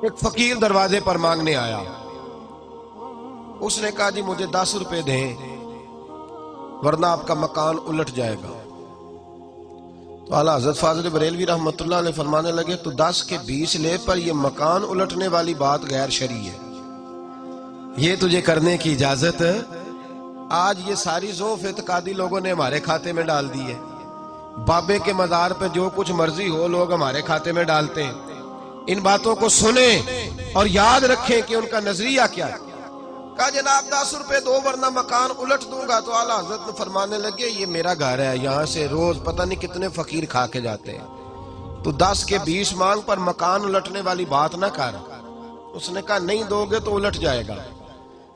ایک فقیر دروازے پر مانگنے آیا. اس نے کہا جی مجھے 10 روپے دیں ورنہ آپ کا مکان الٹ جائے گا. تو اعلیٰ حضرت فاضل بریلوی رحمۃ اللہ علیہ فرمانے لگے تو 10 کے 20 لے، پر یہ مکان الٹنے والی بات غیر شرعی ہے، یہ تجھے کرنے کی اجازت. آج یہ ساری ذوف اعتقادی لوگوں نے ہمارے کھاتے میں ڈال دی ہے. بابے کے مزار پہ جو کچھ مرضی ہو لوگ ہمارے کھاتے میں ڈالتے ہیں. ان باتوں کو سنیں اور یاد رکھیں کہ ان کا نظریہ کیا ہے. کہا جناب 10 روپے دو ورنہ مکان الٹ دوں گا. تو اعلیٰ حضرت نے فرمانے لگے یہ میرا گھر ہے، یہاں سے روز پتہ نہیں کتنے فقیر کھا کے جاتے ہیں، تو 10 کے 20 مانگ پر مکان الٹنے والی بات نہ کر. اس نے کہا نہیں دو گے تو الٹ جائے گا.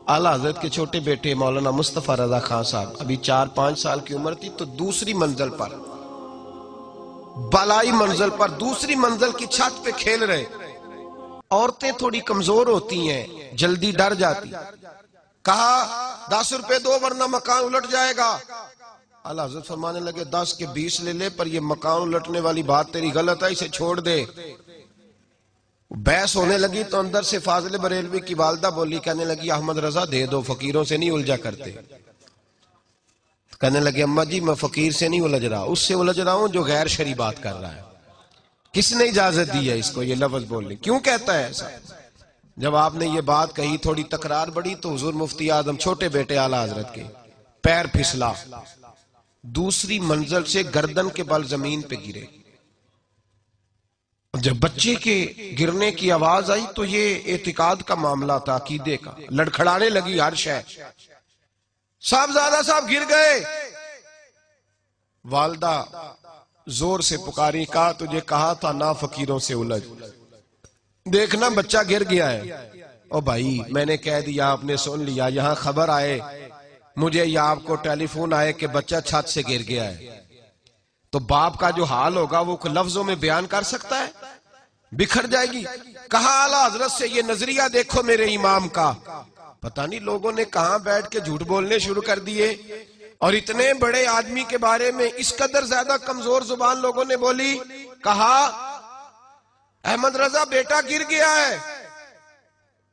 اعلیٰ حضرت کے چھوٹے بیٹے مولانا مصطفیٰ رضا خان صاحب ابھی 4-5 سال کی عمر تھی، تو دوسری منزل پر، بالائی منزل پر دوسری منزل کی چھت پہ کھیل رہے. عورتیں تھوڑی کمزور ہوتی ہیں، جلدی ڈر جاتی. کہا 10 روپے دو ورنہ مکان الٹ جائے گا. اعلیٰ حضرت فرمانے لگے 10 کے 20 لے لے، پر یہ مکان الٹنے والی بات تیری غلط ہے، اسے چھوڑ دے. بحث ہونے لگی تو اندر سے فاضل بریلوی کی والدہ بولی، کہنے لگی احمد رضا دے دو، فقیروں سے نہیں الجھا کرتے. کہنے لگے اماں جی میں فقیر سے نہیں الجھ رہا، اس سے الجھ رہا ہوں جو غیر شرعی بات کر رہا ہے. کس نے اجازت دی ہے اس کو یہ لفظ بولنے؟ کیوں کہتا ہے ایسا؟ جب آپ نے یہ بات کہی تھوڑی تکرار بڑھی تو حضور مفتی اعظم چھوٹے بیٹے اعلیٰ حضرت کے پیر پھسلا، دوسری منزل سے گردن کے بل زمین پہ گرے. جب بچے کے گرنے کی آواز آئی تو یہ اعتقاد کا معاملہ تھا، عقیدے کا. لڑکھڑانے لگی ہر شے. صاحبزادہ صاحب گر گئے. والدہ زور سے پکاری، کہا تجھے کہا تھا نہ فقیروں سے الجھ، دیکھنا بچہ گر گیا ہے. او بھائی میں نے کہہ دیا، آپ نے سن لیا. یہاں خبر آئے مجھے یا آپ کو ٹیلی فون آئے کہ بچہ چھت سے گر گیا ہے، تو باپ کا جو حال ہوگا وہ لفظوں میں بیان کر سکتا ہے؟ بکھر جائے گی. کہا اعلیٰ حضرت سے یہ نظریہ دیکھو میرے امام کا. پتہ نہیں لوگوں نے کہاں بیٹھ کے جھوٹ بولنے شروع کر دیے، اور اتنے بڑے آدمی کے بارے میں اس قدر زیادہ کمزور زبان لوگوں نے بولی. کہا احمد رضا بیٹا گر گیا ہے.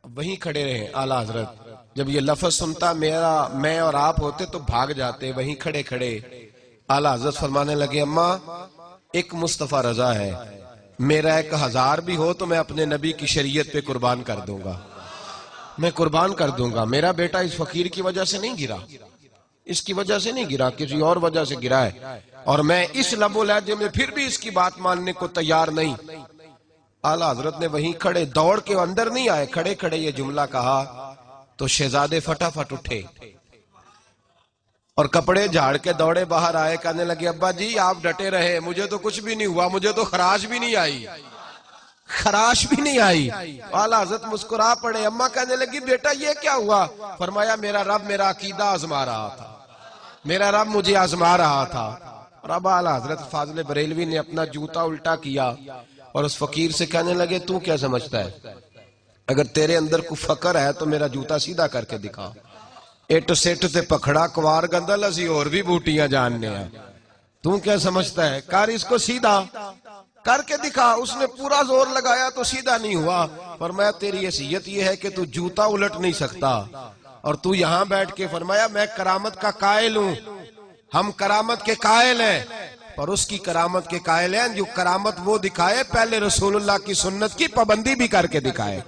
وہیں کھڑے رہے اعلیٰ حضرت. جب یہ لفظ سنتا میں اور آپ ہوتے تو بھاگ جاتے. وہیں کھڑے کھڑے اعلیٰ حضرت فرمانے لگے اماں ایک مصطفیٰ رضا ہے، میرا 1000 بھی ہو تو میں اپنے نبی کی شریعت پہ قربان کر دوں گا، میں قربان کر دوں گا. میرا بیٹا اس فقیر کی وجہ سے نہیں گرا، اس کی وجہ سے نہیں گرا، کسی اور وجہ سے گرا ہے، اور میں اس لب و لہجے میں پھر بھی اس کی بات ماننے کو تیار نہیں. اعلیٰ حضرت نے وہیں کھڑے، دوڑ کے اندر نہیں آئے، کھڑے کھڑے یہ جملہ کہا تو شہزادے فٹافٹ اٹھے اور کپڑے جھاڑ کے دوڑے باہر آئے. کہنے لگے ابا جی آپ ڈٹے رہے، مجھے تو کچھ بھی نہیں ہوا، مجھے تو خراش بھی نہیں آئی، خراش بھی نہیں آئی. اعلیٰ حضرت مسکرا پڑے. اماں کہنے لگی بیٹا یہ کیا ہوا؟ فرمایا میرا رب میرا عقیدہ آزما رہا تھا، میرا رب مجھے آزما رہا تھا. اور اب اعلیٰ حضرت فاضل بریلوی نے اپنا جوتا الٹا کیا اور اس فقیر سے کہنے لگے تو کیا سمجھتا ہے؟ اگر تیرے اندر کوئی فقر ہے تو میرا جوتا سیدھا کر کے دکھا. ایٹ سیٹ تے پکھڑا کوار گندل اسی اور بھی بوٹیاں جاننے ہیں، تو کیا سمجھتا ہے؟ کر اس کو سیدھا کر کے دکھا. اس نے پورا زور لگایا تو سیدھا نہیں ہوا. فرمایا تیری حیثیت یہ ہے کہ تو جوتا الٹ نہیں سکتا، اور تو یہاں بیٹھ کے فرمایا میں کرامت کا قائل ہوں. ہم کرامت کے قائل ہیں، پر اس کی کرامت کے قائل ہیں جو کرامت وہ دکھائے پہلے رسول اللہ کی سنت کی پابندی بھی کر کے دکھائے.